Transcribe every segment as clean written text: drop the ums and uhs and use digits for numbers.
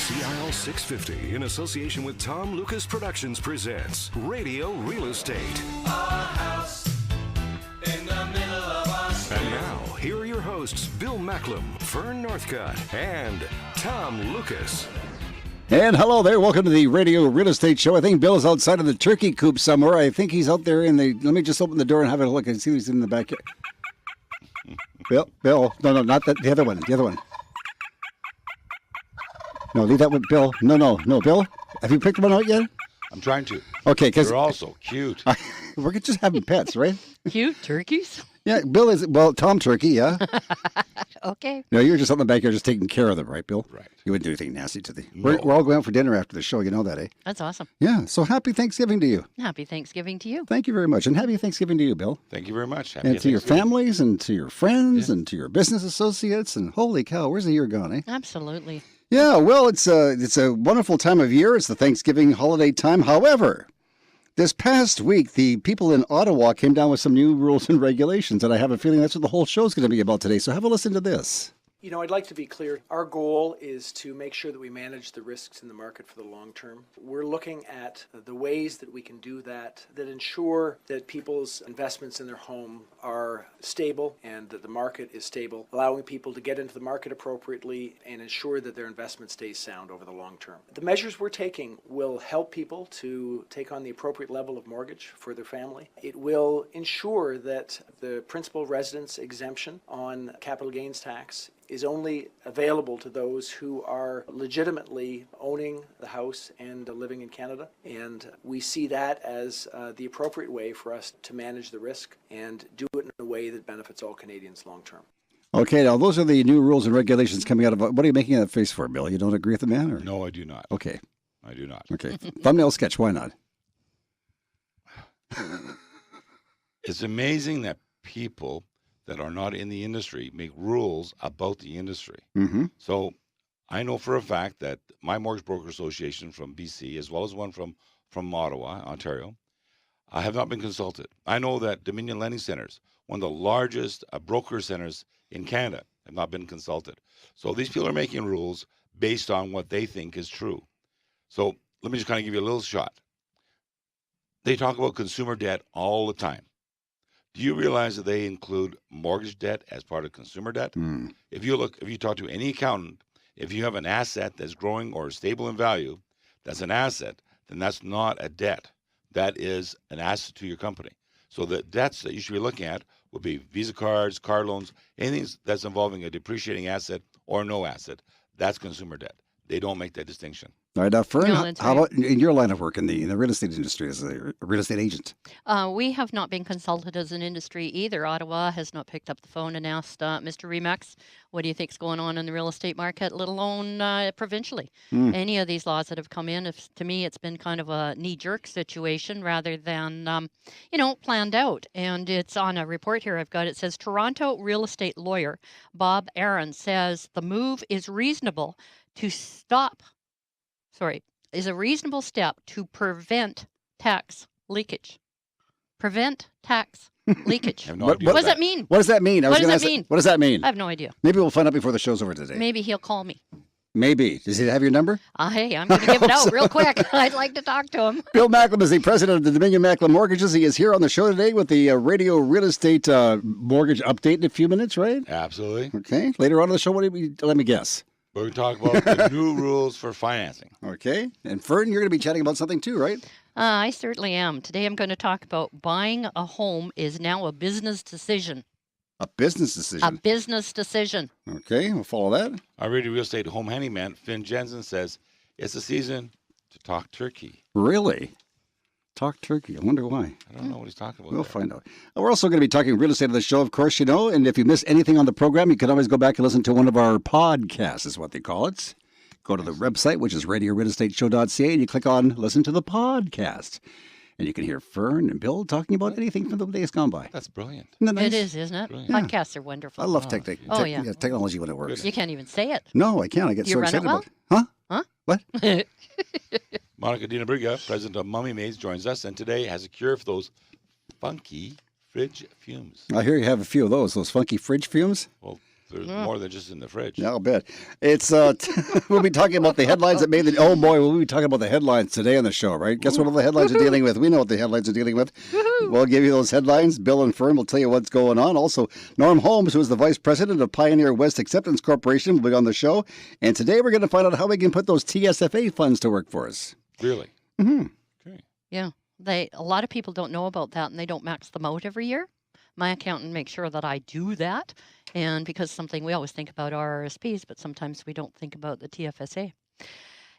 CIL 650, in association with Tom Lucas Productions, presents Radio Real Estate. A house in the middle of our street. And now, here are your hosts, Bill Macklem, Fern Northcutt, and Tom Lucas. And hello there. Welcome to the Radio Real Estate Show. I think Bill is outside of the turkey coop somewhere. I think he's out there in the... Let me just open the door and have a look and see who's in the back. Bill. No, not that. The other one. No, leave that one, Bill. No, Bill. Have you picked one out yet? I'm trying to. Okay, because they're all so cute. We're just having pets, right? Cute turkeys? Yeah, Bill is, Tom Turkey, yeah. Okay. No, you're just on the back here just taking care of them, right, Bill? Right. You wouldn't do anything nasty to them. No. We're all going out for dinner after the show, you know that, eh? That's awesome. Yeah, so happy Thanksgiving to you. Happy Thanksgiving to you. Thank you very much. And happy Thanksgiving to you, Bill. Thank you very much. Happy And to your Thanksgiving. families and to your friends and to your business associates. And holy cow, where's the year gone, eh? Absolutely. Yeah, well, it's a wonderful time of year. It's the Thanksgiving holiday time. However, this past week, the people in Ottawa came down with some new rules and regulations, and I have a feeling that's what the whole show is going to be about today. So have a listen to this. You know, I'd like to be clear. Our goal is to make sure that we manage the risks in the market for the long term. We're looking at the ways that we can do that ensure that people's investments in their home are stable and that the market is stable, allowing people to get into the market appropriately and ensure that their investment stays sound over the long term. The measures we're taking will help people to take on the appropriate level of mortgage for their family. It will ensure that the principal residence exemption on capital gains tax is only available to those who are legitimately owning the house and living in Canada. And we see that as the appropriate way for us to manage the risk and do it in a way that benefits all Canadians long term. Okay, now those are the new rules and regulations coming out of... What are you making that face for, Bill? You don't agree with the man? Or? No, I do not. Okay. I do not. Okay. Thumbnail sketch, why not? It's amazing that people that are not in the industry make rules about the industry. Mm-hmm. So I know for a fact that my Mortgage Broker Association from BC, as well as one from Ottawa, Ontario, have not been consulted. I know that Dominion Lending Centers, one of the largest broker centers in Canada, have not been consulted. So these people are making rules based on what they think is true. So let me just kind of give you a little shot. They talk about consumer debt all the time. Do you realize that they include mortgage debt as part of consumer debt? Mm. If you talk to any accountant, if you have an asset that's growing or stable in value, that's an asset, then that's not a debt. That is an asset to your company. So the debts that you should be looking at would be Visa cards, car loans, anything that's involving a depreciating asset or no asset. That's consumer debt. They don't make that distinction. All right, now, Fern, No, that's how right. about in your line of work in the real estate industry as a real estate agent? We have not been consulted as an industry either. Ottawa has not picked up the phone and asked Mr. Remax, what do you think's going on in the real estate market, let alone provincially? Any of these laws that have come in, to me, it's been kind of a knee-jerk situation rather than, planned out. And it's on a report here I've got. It says, Toronto real estate lawyer Bob Aaron says the move is reasonable is a reasonable step to prevent tax leakage. Prevent tax leakage. I have no What- idea What does that. that mean? What does that mean? What does that mean? What does that mean? I have no idea. Maybe we'll find out before the show's over today. Maybe he'll call me. Maybe. Does he have your number? Hey, I'm going to give it out real quick. I'd like to talk to him. Bill Macklem is the president of the Dominion Macklem Mortgages. He is here on the show today with the Radio Real Estate Mortgage Update in a few minutes, right? Absolutely. Okay. Later on in the show, let me guess. We're going to talk about the new rules for financing. Okay. And Fern, you're going to be chatting about something too, right? I certainly am. Today I'm going to talk about buying a home is now a business decision. A business A decision. business decision. Okay, we'll follow that. Our Radio Real Estate home handyman, Finn Jensen, says it's the season to talk turkey. Really? Talk turkey. I wonder why. I don't know what he's talking about. We'll there. find out. We're also going to be talking real estate on the show, of course, and if you miss anything on the program, you can always go back and listen to one of our podcasts, is what they call it. Go to the website, which is RadioRealEstateOct9th2016, and you click on Listen to the Podcast. And you can hear Fern and Bill talking about anything from the days gone by. That's brilliant. Isn't that nice? It is, isn't it? Brilliant. Podcasts are wonderful. I love Oh, technology when it works. You can't even say it. No, I can't. I get Do you so run it excited well? about it. Huh? Huh? What? Monica Dina Briga, president of Mummy Maids, joins us, and today has a cure for those funky fridge fumes. I hear you have a few of those funky fridge fumes. Well, There's more than just in the fridge. Yeah, I'll bet. It's we'll be talking about the headlines that made the. Oh boy, we'll be talking about the headlines today on the show, right? Guess what all the headlines are dealing with? We know what the headlines are dealing with. We'll give you those headlines. Bill and Fern will tell you what's going on. Also, Norm Holmes, who is the vice president of Pioneer West Acceptance Corporation, will be on the show. And today we're going to find out how we can put those TSFA funds to work for us. Really? Mm-hmm. Okay. Yeah. A lot of people don't know about that, and they don't max them out every year. My accountant makes sure that I do that. And because something we always think about RRSPs, but sometimes we don't think about the TFSA.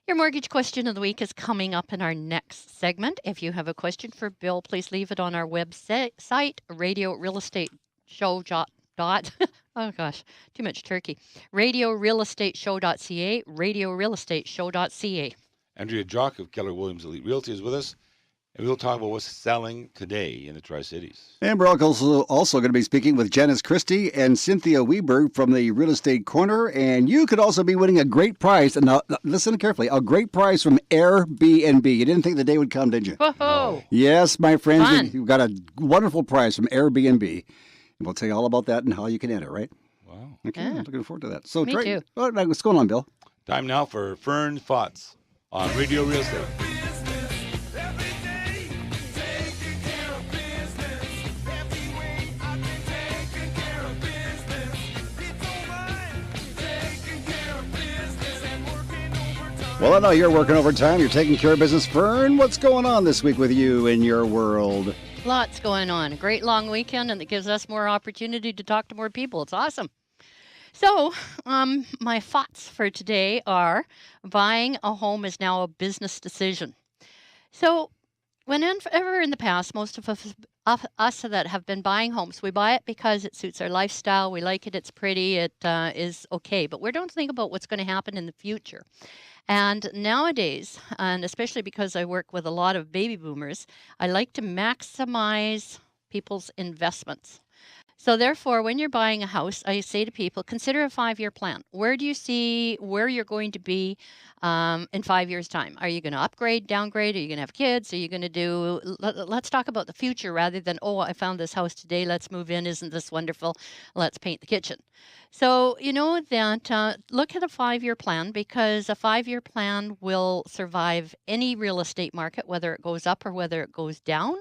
Your mortgage question of the week is coming up in our next segment. If you have a question for Bill, please leave it on our website, Radio Real Estate Show. Oh gosh, too much turkey. RadioRealEstateShow.ca, RadioRealEstateShow.ca. Andrea Jock of Keller Williams Elite Realty is with us, and we'll talk about what's selling today in the Tri-Cities. And we're also going to be speaking with Janice Christie and Cynthia Weberg from the Real Estate Corner. And you could also be winning a great prize. And now, listen carefully, a great prize from Airbnb. You didn't think the day would come, did you? Whoa! Yes, my friends, Fun. you've got a wonderful prize from Airbnb. And we'll tell you all about that and how you can enter, right? Wow. Okay, Yeah. I'm looking forward to that. So, Me too. What's going on, Bill? Time now for Fern Thoughts on Radio Real Estate. Well, I know you're working overtime. You're taking care of business. Fern, what's going on this week with you in your world? Lots going on. A great long weekend, and it gives us more opportunity to talk to more people. It's awesome. So, my thoughts for today are buying a home is now a business decision. So, whenever in the past, most of us that have been buying homes, we buy it because it suits our lifestyle. We like it. It's pretty. It is okay. But we don't think about what's going to happen in the future. And nowadays, and especially because I work with a lot of baby boomers, I like to maximize people's investments. So therefore, when you're buying a house, I say to people, consider a 5-year plan. Where do you see where you're going to be in 5 years' time? Are you going to upgrade, downgrade? Are you going to have kids? Are you going to do, let's talk about the future rather than, oh, I found this house today. Let's move in. Isn't this wonderful? Let's paint the kitchen. So, you know that look at a 5-year plan, because a 5-year plan will survive any real estate market, whether it goes up or whether it goes down.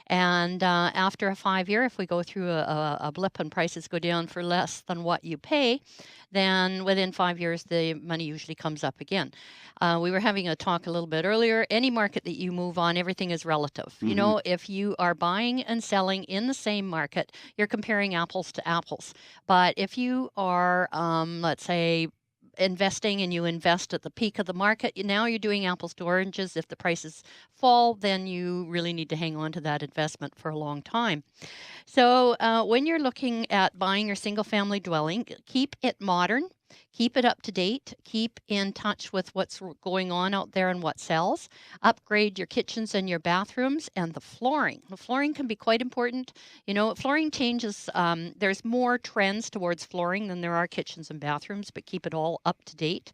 And after a 5-year, if we go through a blip and prices go down for less than what you pay, then within 5 years, the money usually comes up again. We were having a talk a little bit earlier. Any market that you move on, everything is relative. You know, if you are buying and selling in the same market, you're comparing apples to apples. But if you are, let's say, investing and you invest at the peak of the market, now you're doing apples to oranges. If the prices fall, then you really need to hang on to that investment for a long time. So when you're looking at buying your single family dwelling, keep it modern. Keep it up to date. Keep in touch with what's going on out there and what sells. Upgrade your kitchens and your bathrooms and the flooring. The flooring can be quite important. You know, flooring changes. There's more trends towards flooring than there are kitchens and bathrooms, but keep it all up to date.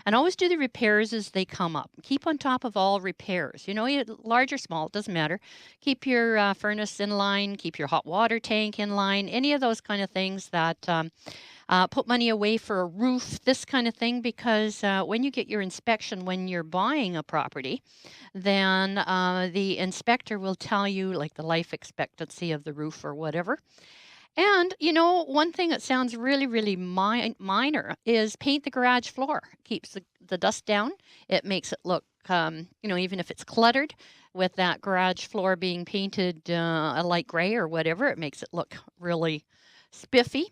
And always do the repairs as they come up. Keep on top of all repairs. You know, large or small, it doesn't matter. Keep your furnace in line. Keep your hot water tank in line. Any of those kind of things that put money away for a roof, this kind of thing, because when you get your inspection when you're buying a property, then the inspector will tell you like the life expectancy of the roof or whatever. And, you know, one thing that sounds really, really minor is paint the garage floor. Keeps the dust down. It makes it look, you know, even if it's cluttered, with that garage floor being painted a light gray or whatever, it makes it look really spiffy.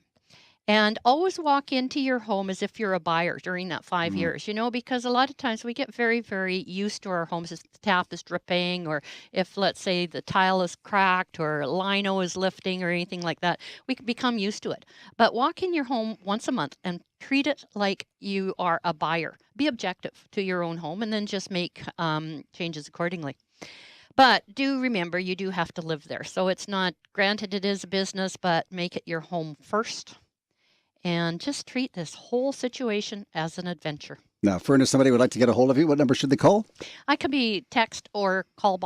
And always walk into your home as if you're a buyer during that 5 years, you know, because a lot of times we get very, very used to our homes if the tap is dripping, or if, let's say, the tile is cracked or lino is lifting or anything like that. We can become used to it. But walk in your home once a month and treat it like you are a buyer. Be objective to your own home and then just make changes accordingly. But do remember, you do have to live there. So it's not, granted it is a business, but make it your home first. And just treat this whole situation as an adventure. Now, Fern, if somebody would like to get a hold of you, what number should they call? I could be text or call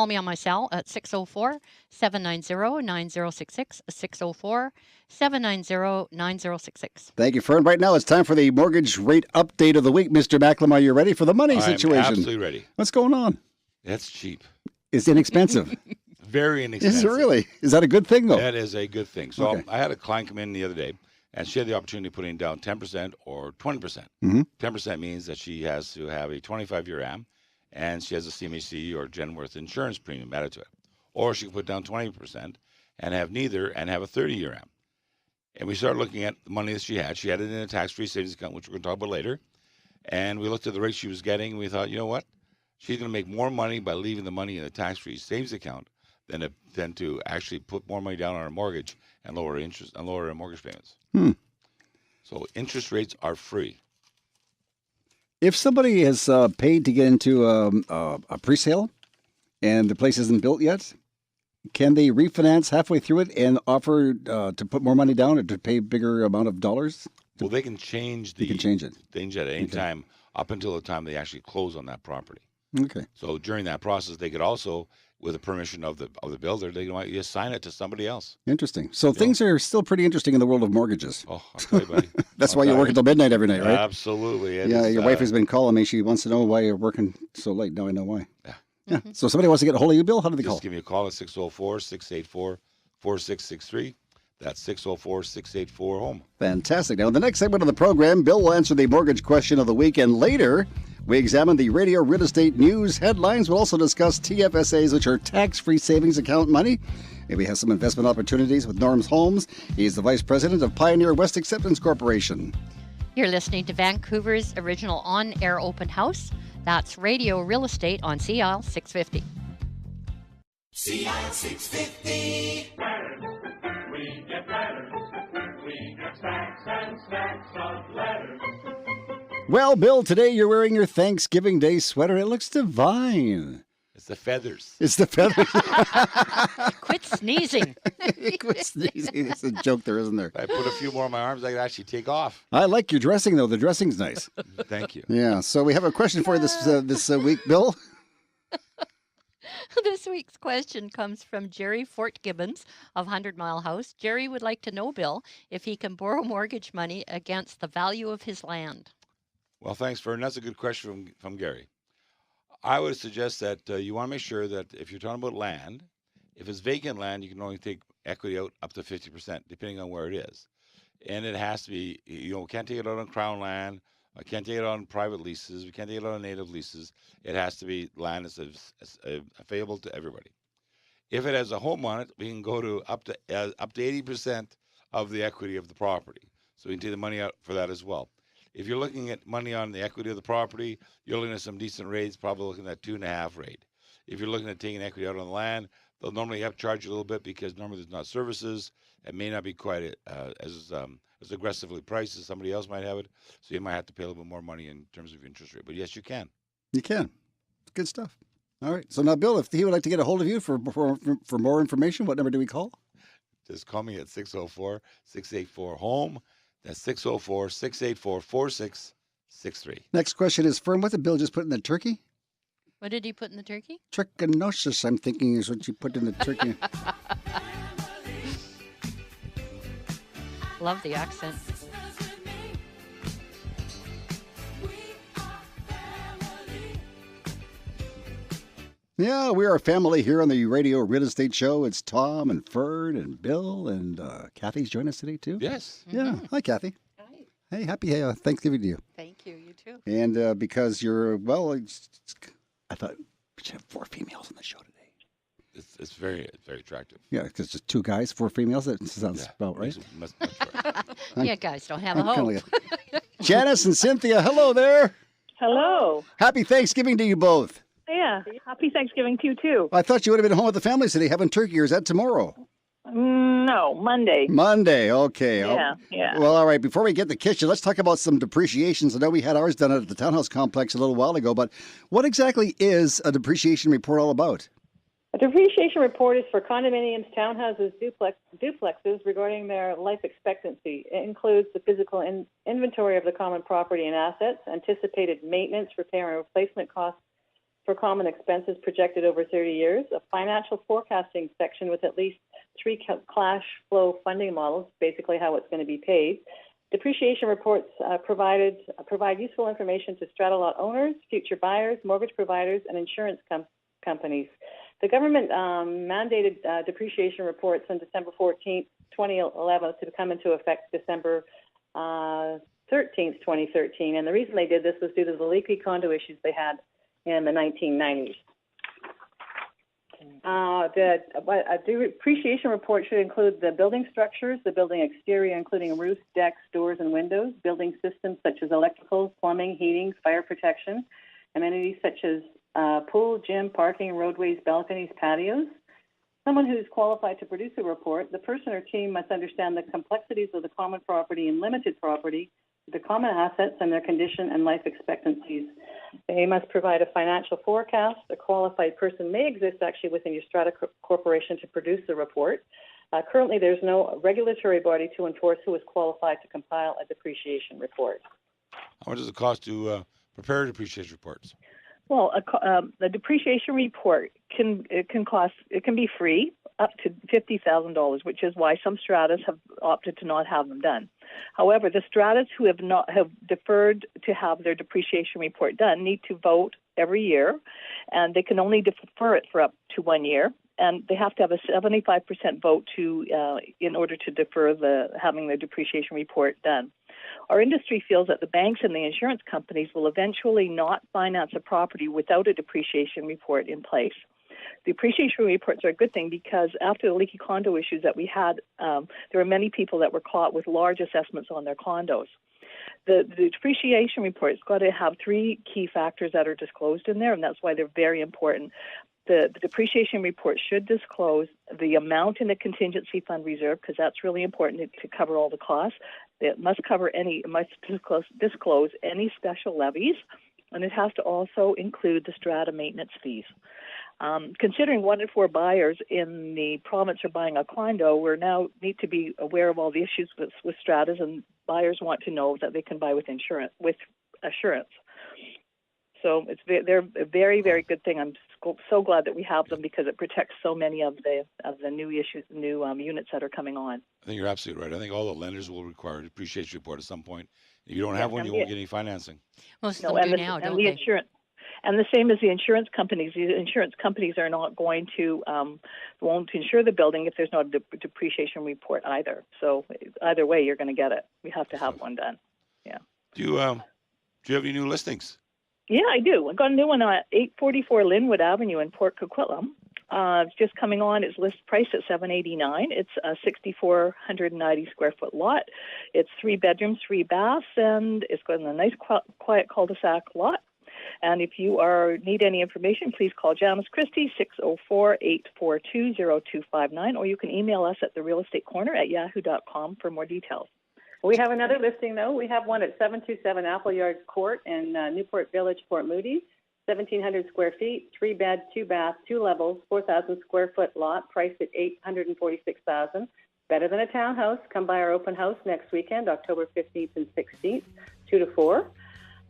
me on my cell at 604-790-9066, 604-790-9066. Thank you, Fern. Right now, it's time for the mortgage rate update of the week. Mr. Macklem, are you ready for the money situation? I'm absolutely ready. What's going on? That's cheap. It's inexpensive. Very inexpensive. Is it really? Is that a good thing, though? That is a good thing. So Okay. I had a client come in the other day, and she had the opportunity of putting down 10% or 20%. Mhm. 10% means that she has to have a 25-year AM, and she has a CMHC or Genworth insurance premium added to it. Or she can put down 20% and have neither and have a 30-year AM. And we started looking at the money that she had. She had it in a tax-free savings account, which we're going to talk about later. And we looked at the rate she was getting, and we thought, you know what? She's going to make more money by leaving the money in a tax-free savings account than to actually put more money down on her mortgage and lower interest and lower her mortgage payments. So interest rates are free. If somebody has paid to get into a pre-sale and the place isn't built yet, can they refinance halfway through it and offer to put more money down or to pay a bigger amount of dollars? Well, they can change You can change it. Change it at any time up until the time they actually close on that property. Okay. So during that process, they could also, with the permission of the builder, they might just sign it to somebody else. Interesting. So things are still pretty interesting in the world of mortgages. Oh, I'll tell you, buddy. That's why you're working till midnight every night, right? Absolutely. It Yeah, is, your wife has been calling me. She wants to know why you're working so late. Now I know why. Yeah. Yeah. So somebody wants to get a hold of you, Bill? How do they call? Just give me a call at 604-684-4663. That's 604-684-HOME. Fantastic. Now, in the next segment of the program, Bill will answer the mortgage question of the week, and later we examine the radio real estate news headlines. We'll also discuss TFSAs, which are tax-free savings account money. Maybe has some investment opportunities with Norm's Homes. He's the vice president of Pioneer West Acceptance Corporation. You're listening to Vancouver's original on-air open house. That's Radio Real Estate on CL 650. CL 650. We get letters. We get stacks and stacks of letters. Well, Bill, today you're wearing your Thanksgiving Day sweater. It looks divine. It's the feathers. It's the feathers. Quit sneezing. Quit sneezing. It's a joke there, isn't there? If I put a few more on my arms, I could actually take off. I like your dressing, though. The dressing's nice. Thank you. Yeah, so we have a question for you this week, Bill. This week's question comes from Jerry Fort Gibbons of 100 Mile House. Jerry would like to know, Bill, if he can borrow mortgage money against the value of his land. Well, thanks, Fern. That's a good question from Gary. I would suggest that you want to make sure that if you're talking about land, if it's vacant land, you can only take equity out up to 50%, depending on where it is. And it has to be, can't take it out on Crown land. I can't take it on private leases. We can't take it on native leases. It has to be land that's available to everybody. If it has a home on it, we can go to up to 80% of the equity of the property. So we can take the money out for that as well. If you're looking at money on the equity of the property, you're looking at some decent rates, probably looking at 2.5 rate. If you're looking at taking equity out on the land, they'll normally have to charge you a little bit because normally there's not services. It may not be quite as aggressively priced as somebody else might have it. So you might have to pay a little bit more money in terms of interest rate. But yes, you can. You can. Good stuff. All right. So now, Bill, if he would like to get a hold of you for more information, what number do we call? Just call me at 604-684-HOME. That's 604-684-4663. Next question is, Fern, what did Bill just put in the turkey? What did he put in the turkey? Trichinosis, I'm thinking, is what you put in the turkey. Love the accent. Yeah, we are a family here on the Radio Real Estate Show. It's Tom and Fern and Bill and Kathy's joining us today, too. Yes. Yeah. Hi, Kathy. Hi. Hey, happy Thanksgiving to you. Thank you. You too. And because you're, I thought we should have 4 females on the show today. It's very attractive. Yeah, because just 2 guys, 4 females. That sounds about right. Much better. Yeah, guys don't have a I'm hope. kinda like- Janice and Cynthia, hello there. Hello. Happy Thanksgiving to you both. Yeah. Happy Thanksgiving to you, too. I thought you would have been home with the family today having turkey, or is that tomorrow? No, Monday. Monday, okay. Yeah. Well, all right, before we get in the kitchen, let's talk about some depreciations. I know we had ours done at the Townhouse Complex a little while ago, but what exactly is a depreciation report all about? A depreciation report is for condominiums, townhouses, duplexes regarding their life expectancy. It includes the physical inventory of the common property and assets, anticipated maintenance, repair, and replacement costs for common expenses projected over 30 years, a financial forecasting section with at least 3 cash flow funding models, basically how it's going to be paid. Depreciation reports provide useful information to strata lot owners, future buyers, mortgage providers, and insurance companies. The government mandated depreciation reports on December 14th, 2011 to come into effect December 13th, 2013. And the reason they did this was due to the leaky condo issues they had in the 1990s. A depreciation report should include the building structures, the building exterior, including roofs, decks, doors, and windows, building systems such as electrical, plumbing, heating, fire protection, amenities such as pool, gym, parking, roadways, balconies, patios. Someone who is qualified to produce a report, the person or team must understand the complexities of the common property and limited property, the common assets and their condition and life expectancies. They must provide a financial forecast. A qualified person may exist actually within your strata corporation to produce the report. Currently, there's no regulatory body to enforce who is qualified to compile a depreciation report. How much does it cost to prepare depreciation reports? Well, the depreciation report can be free up to $50,000, which is why some stratas have opted to not have them done. However, the stratas who have deferred to have their depreciation report done need to vote every year, and they can only defer it for up to 1 year. And they have to have a 75% vote in order to defer having their depreciation report done. Our industry feels that the banks and the insurance companies will eventually not finance a property without a depreciation report in place. The depreciation reports are a good thing because after the leaky condo issues that we had, there were many people that were caught with large assessments on their condos. The depreciation report's got to have 3 key factors that are disclosed in there, and that's why they're very important. The depreciation report should disclose the amount in the contingency fund reserve, because that's really important to cover all the costs. It must disclose any special levies, and it has to also include the strata maintenance fees. Considering 1 in 4 buyers in the province are buying a condo, we now need to be aware of all the issues with stratas, and buyers want to know that they can buy with assurance. So they're a very, very good thing. I'm so glad that we have them because it protects so many of the new issues, new units that are coming on. I think you're absolutely right. I think all the lenders will require a depreciation report at some point. If you don't have one, you won't get any financing. Most of them do now, don't they? Insurance. And the same as the insurance companies. The insurance companies are not going to won't insure the building if there's not a depreciation report either. So either way, you're going to get it. We have to have one done. Yeah. Do you have any new listings? Yeah, I do. I got a new one at 844 Linwood Avenue in Port Coquitlam. It's just coming on. It's list price at $789. It's a 6,490 square foot lot. It's 3 bedrooms, 3 baths, and it's got a nice, quiet cul-de-sac lot. And if you need any information, please call Janice Christie, 604-842-0259, or you can email us at therealestatecorner@yahoo.com for more details. We have another listing, though. We have one at 727 Appleyard Court in Newport Village, Port Moody, 1,700 square feet, 3 bed, 2 bath, 2 levels, 4,000 square foot lot, priced at $846,000. Better than a townhouse. Come by our open house next weekend, October 15th and 16th, 2 to 4.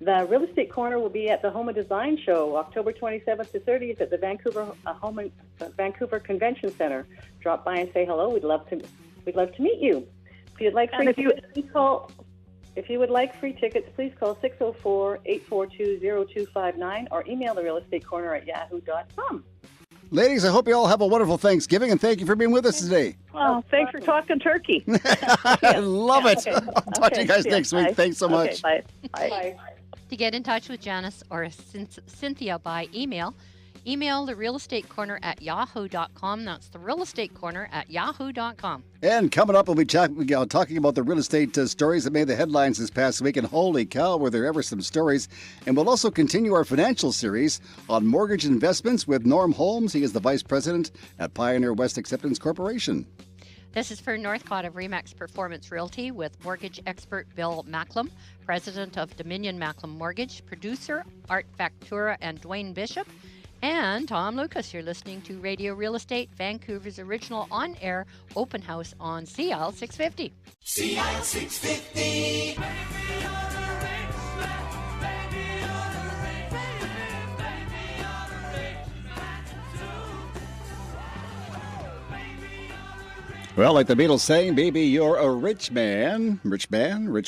The Real Estate Corner will be at the Home and Design Show, October 27th to 30th at the Vancouver Convention Center. Drop by and say hello. We'd love to meet you. If you'd like free tickets, please call. If you would like free tickets, please call 604-842-0259 or email the Real Estate Corner at yahoo.com. Ladies, I hope you all have a wonderful Thanksgiving, and thank you for being with us today. Well, thanks for talking turkey. I love it. Okay. I'll talk to you guys next week. Bye. Thanks so much. Bye. Bye. To get in touch with Janice or Cynthia by email the Real Estate Corner at yahoo.com. That's the Real Estate Corner at yahoo.com. And coming up, we'll be talking about the real estate stories that made the headlines this past week. And holy cow, were there ever some stories. And we'll also continue our financial series on mortgage investments with Norm Holmes. He is the Vice President at Pioneer West Acceptance Corporation. This is for Northcott of Remax Performance Realty with mortgage expert Bill Macklem, president of Dominion Macklem Mortgage, producer Art Factura and Dwayne Bishop, And Tom Lucas. You're listening to Radio Real Estate, Vancouver's original on-air open house on CL 650. CL 650. Well, like the Beatles saying, baby, you're a rich man, rich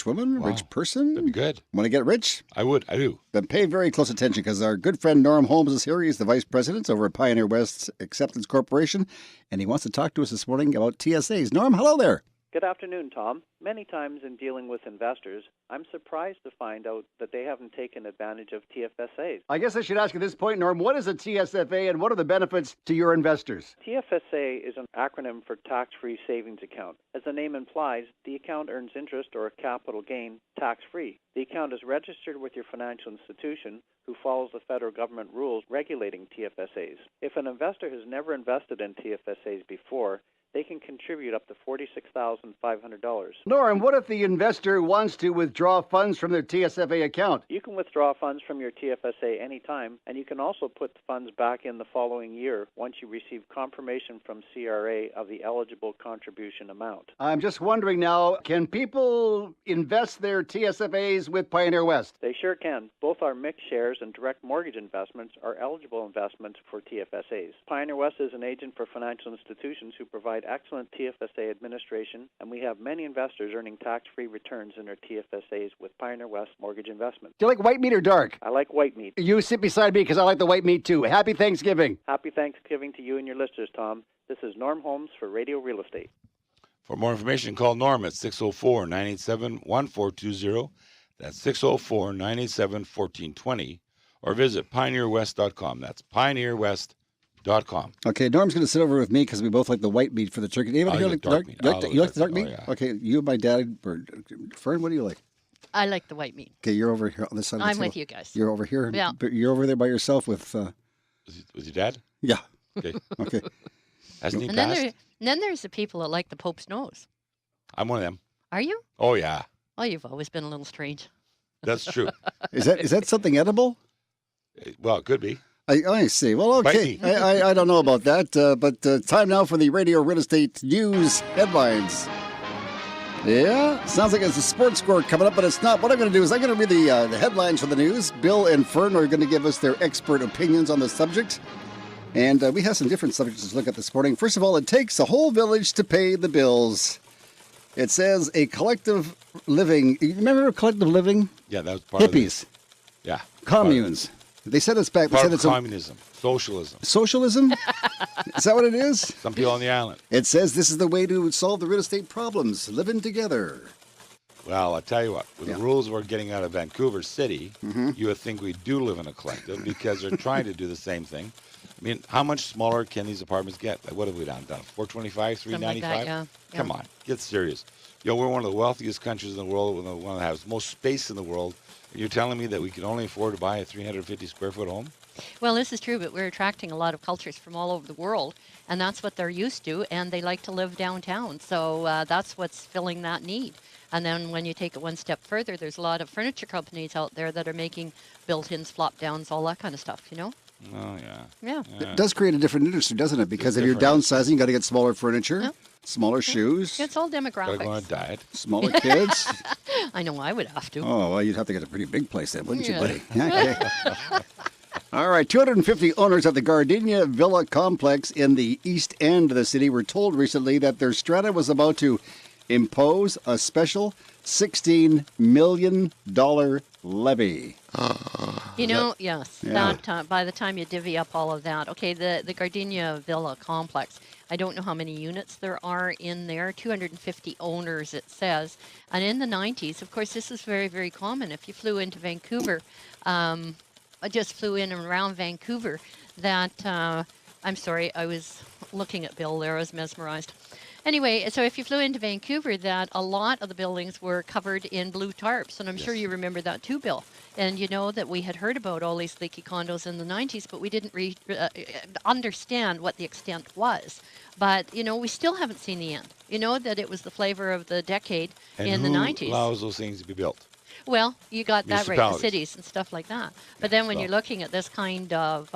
woman, Wow. rich person. That'd be good. Want to get rich? I would. I do. Then pay very close attention because our good friend Norm Holmes is here. He's the vice president over at Pioneer West Acceptance Corporation, and he wants to talk to us this morning about TSAs. Norm, hello there. Good afternoon, Tom. Many times in dealing with investors, I'm surprised to find out that they haven't taken advantage of TFSAs. I guess I should ask at this point, Norm, what is a TSFA and what are the benefits to your investors? TFSA is an acronym for Tax-Free Savings Account. As the name implies, the account earns interest or a capital gain tax-free. The account is registered with your financial institution who follows the federal government rules regulating TFSAs. If an investor has never invested in TFSAs before, they can contribute up to $46,500. Norm, what if the investor wants to withdraw funds from their TSFA account? You can withdraw funds from your TFSA anytime, and you can also put the funds back in the following year once you receive confirmation from CRA of the eligible contribution amount. I'm just wondering now, can people invest their TSFAs with Pioneer West? They sure can. Both our mixed shares and direct mortgage investments are eligible investments for TFSAs. Pioneer West is an agent for financial institutions who provide excellent TFSA administration, and we have many investors earning tax-free returns in their TFSAs with Pioneer West Mortgage Investment. Do you like white meat or dark? I like white meat. You sit beside me because I like the white meat too. Happy Thanksgiving. Happy Thanksgiving to you and your listeners, Tom. This is Norm Holmes for Radio Real Estate. For more information, call Norm at 604-987-1420. That's 604-987-1420. Or visit pioneerwest.com. That's pioneerwest.com. Okay, Norm's going to sit over with me because we both like the white meat for the turkey. Anybody here like the dark meat? You like the dark meat? Yeah. Okay, you, my dad, or Fern, what do you like? I like the white meat. Okay, you're over here on this side of the I'm table. with you guys. You're over here? Yeah. But you're over there by yourself with... Was your dad? Yeah. Okay. Okay. Hasn't he And passed? then there's the people that like the Pope's nose. I'm one of them. Are you? Oh, yeah. Oh, you've always been a little strange. That's true. Is that something edible? Well, it could be. I see. Well, okay. Bite me. I don't know about that, but time now for the Radio Real Estate News headlines. Yeah, sounds like it's a sports score coming up, but it's not. What I'm going to do is I'm going to read the headlines for the news. Bill and Fern are going to give us their expert opinions on the subject. And we have some different subjects to look at this morning. First of all, it takes a whole village to pay the bills. It says a collective living. You remember collective living? Yeah, that was part Hippies. of the... Yeah. Communes. They said it's back. They Part said of it's communism. Socialism. Socialism? Is that what it is? Some people on the island. It says this is the way to solve the real estate problems, living together. Well, I'll tell you what. With Yeah. the rules we're getting out of Vancouver City, you would think we do live in a collective because they're trying to do the same thing. I mean, how much smaller can these apartments get? Like, what have we done? 425, Something 395? like that, yeah. Come on, get serious. We're one of the wealthiest countries in the world, one that has most space in the world. And you're telling me that we can only afford to buy a 350 square foot home? Well, this is true, but we're attracting a lot of cultures from all over the world, and that's what they're used to, and they like to live downtown. So that's what's filling that need. And then when you take it one step further, there's a lot of furniture companies out there that are making built-ins, flop-downs, all that kind of stuff, you know? Oh, yeah. Yeah. It does create a different industry, doesn't it? Because if you're different. downsizing, you got to get smaller furniture, Yeah. smaller shoes, It's all Gotta go on a demographics. diet. smaller kids. I know I would have to. Oh, well, you'd have to get a pretty big place then, wouldn't Yeah. you, buddy? Okay. All right, 250 owners at the Gardenia Villa complex in the east end of the city were told recently that their strata was about to impose a special $16 million levy. You know, yes. Yeah. That by the time you divvy up all of that, okay, the Gardenia Villa complex. I don't know how many units there are in there. 250 owners, it says. And in the 90s, of course, this is very, very common. If you flew into Vancouver, I just flew in and around Vancouver. That I'm sorry, I was looking at Bill there. I was mesmerized. Anyway, so if you flew into Vancouver, that a lot of the buildings were covered in blue tarps, and I'm sure you remember that too, Bill. And you know that we had heard about all these leaky condos in the 90s, but we didn't understand what the extent was. But, you know, we still haven't seen the end. You know that it was the flavor of the decade And in the who 90s. allows those things to be built? Well, you got that right, the Municipalities. cities and stuff like that. But then when well. you're looking at this kind of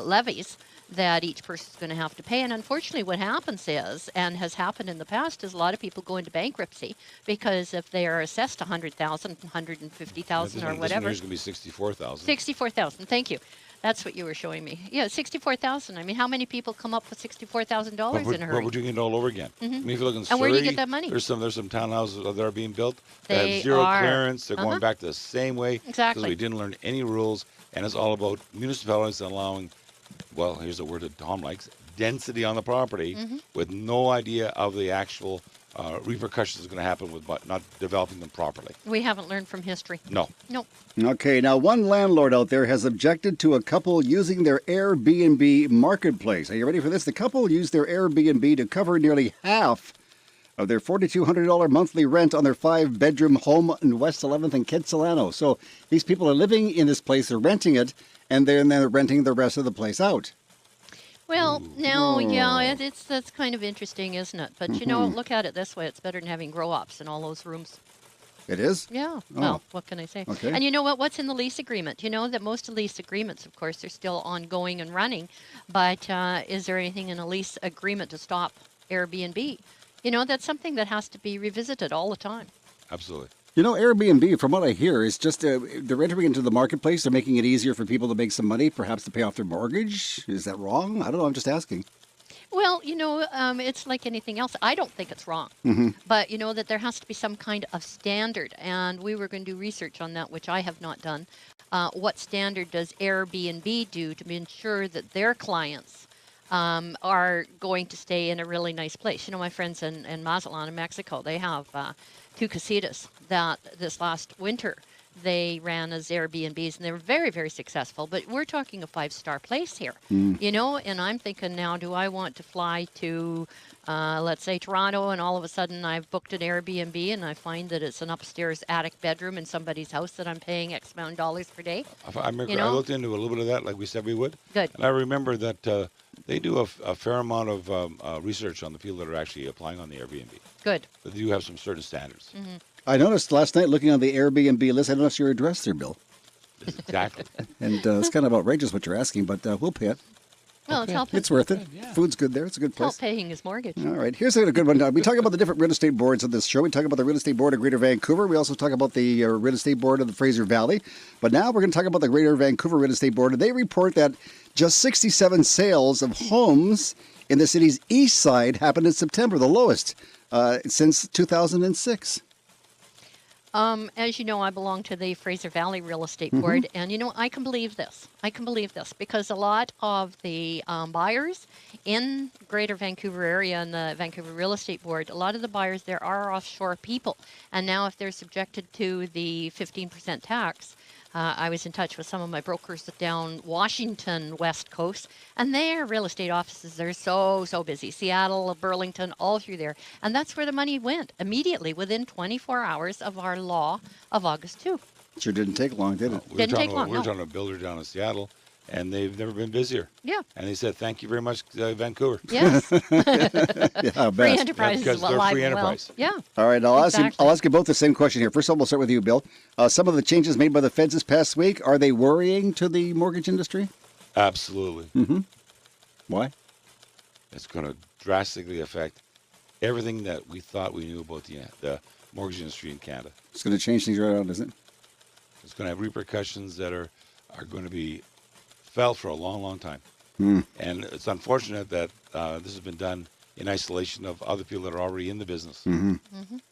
levies that each person's going to have to pay, and unfortunately what happens is, and has happened in the past, is a lot of people go into bankruptcy because if they are assessed 100,000, 150,000 or This whatever. one is going to be 64,000. 64,000, thank you. That's what you were showing me. Yeah, 64,000. I mean, how many people come up with $64,000 in a But hurry? we're doing it all over again. I mean, if you look in And where do you Surrey, get that money? There's some townhouses that are being built that They have zero are. clearance. They're Uh-huh. going back to the same way Exactly. because we didn't learn any rules, and it's all about municipalities allowing. Well, here's a word that Tom likes: density on the property, with no idea of the actual repercussions that's going to happen with not developing them properly. We haven't learned from history. No. Nope. Okay, now one landlord out there has objected to a couple using their Airbnb marketplace. Are you ready for this? The couple used their Airbnb to cover nearly half of their $4,200 monthly rent on their 5-bedroom home in West 11th and Kitsilano. So these people are living in this place, they're renting it, and then they're renting the rest of the place out. Well, now, yeah, that's kind of interesting, isn't it? But, you know, look at it this way. It's better than having grow-ups in all those rooms. It is? Yeah. Oh. Well, what can I say? Okay. And you know what? What's in the lease agreement? You know that most of the lease agreements, of course, are still ongoing and running. But is there anything in a lease agreement to stop Airbnb? You know, that's something that has to be revisited all the time. Absolutely. You know, Airbnb, from what I hear, is just they're entering into the marketplace. They're making it easier for people to make some money, perhaps to pay off their mortgage. Is that wrong? I don't know. I'm just asking. Well, you know, it's like anything else. I don't think it's wrong. But, you know, that there has to be some kind of standard. And we were going to do research on that, which I have not done. What standard does Airbnb do to ensure that their clients are going to stay in a really nice place? You know, my friends in Mazatlan in Mexico, they have 2 casitas that this last winter they ran as Airbnbs, and they were very, very successful. But we're talking a 5-star place here, you know, and I'm thinking now, do I want to fly to, let's say, Toronto, and all of a sudden I've booked an Airbnb and I find that it's an upstairs attic bedroom in somebody's house that I'm paying X amount of dollars per day? I remember You know? I looked into a little bit of that, like we said we would. Good. And I remember that they do a fair amount of research on the people that are actually applying on the Airbnb. Good. But they do have some certain standards. I noticed last night looking on the Airbnb list, I noticed your address there, Bill. Exactly. And it's kind of outrageous what you're asking, but we'll pay it. Well, it's helping. It's worth it. Food's good there. It's a good Help place. paying his mortgage. All right, here's a good one. We talk about the different real estate boards of this show. We talk about the Real Estate Board of Greater Vancouver. We also talk about the Real Estate Board of the Fraser Valley. But now we're going to talk about the Greater Vancouver Real Estate Board. And they report that just 67 sales of homes in the city's east side happened in September, the lowest since 2006. As you know, I belong to the Fraser Valley Real Estate Board, and you know, I can believe this. I can believe this because a lot of the buyers in Greater Vancouver area and the Vancouver Real Estate Board, a lot of the buyers there are offshore people, and now if they're subjected to the 15% tax, I was in touch with some of my brokers down Washington West Coast, and their real estate offices, they're so busy. Seattle, Burlington, all through there. And that's where the money went immediately within 24 hours of our law of August 2. Sure didn't take long, did it? Didn't take long, We were no. talking to a builder down in Seattle, and they've never been busier. Yeah. And they said, thank you very much, Vancouver. Yes. Yeah, Free best. enterprise because is they're alive free and well. enterprise. Yeah. All right, I'll Exactly. ask you both the same question here. First of all, we'll start with you, Bill. Some of the changes made by the feds this past week, are they worrying to the mortgage industry? Absolutely. Why? It's going to drastically affect everything that we thought we knew about the mortgage industry in Canada. It's going to change things right around, isn't it? It's going to have repercussions that are going to be felt for a long, long time. And it's unfortunate that this has been done in isolation of other people that are already in the business. And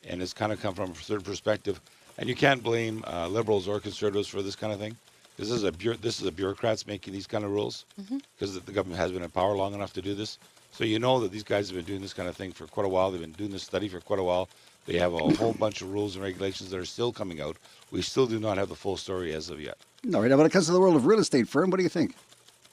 it's kind of come from a certain perspective. And you can't blame liberals or conservatives for this kind of thing. This is a bureaucrats making these kind of rules because the government has been in power long enough to do this. So you know that these guys have been doing this kind of thing for quite a while. They've been doing this study for quite a while. They have a whole bunch of rules and regulations that are still coming out. We still do not have the full story as of yet. All right, now when it comes to the world of real estate, firm, what do you think?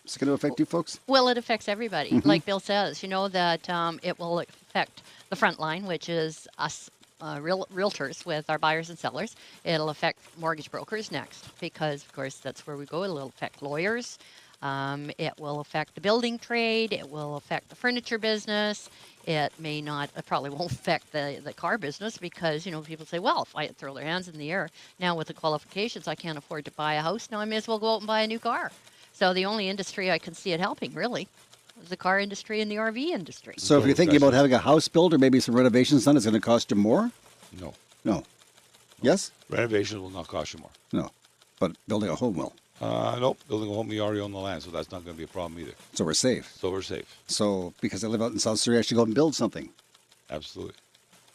Is it going to affect you folks? Well, it affects everybody. Like Bill says, you know, that it will affect the front line, which is us realtors with our buyers and sellers. It'll affect mortgage brokers next because, of course, that's where we go. It'll affect lawyers. It will affect the building trade. It will affect the furniture business. It may not, it probably won't affect the car business because, people say, well, if I throw their hands in the air, now with the qualifications, I can't afford to buy a house. Now I may as well go out and buy a new car. So the only industry I can see it helping, really, is the car industry and the RV industry. So if you're thinking about having a house built or maybe some renovations done, it's going to cost you more? No. Yes? Renovations will not cost you more. No. But building a home will. Nope. Building a home, we already own the land, so that's not going to be a problem either. So we're safe. So because I live out in South Surrey, I should go and build something. Absolutely.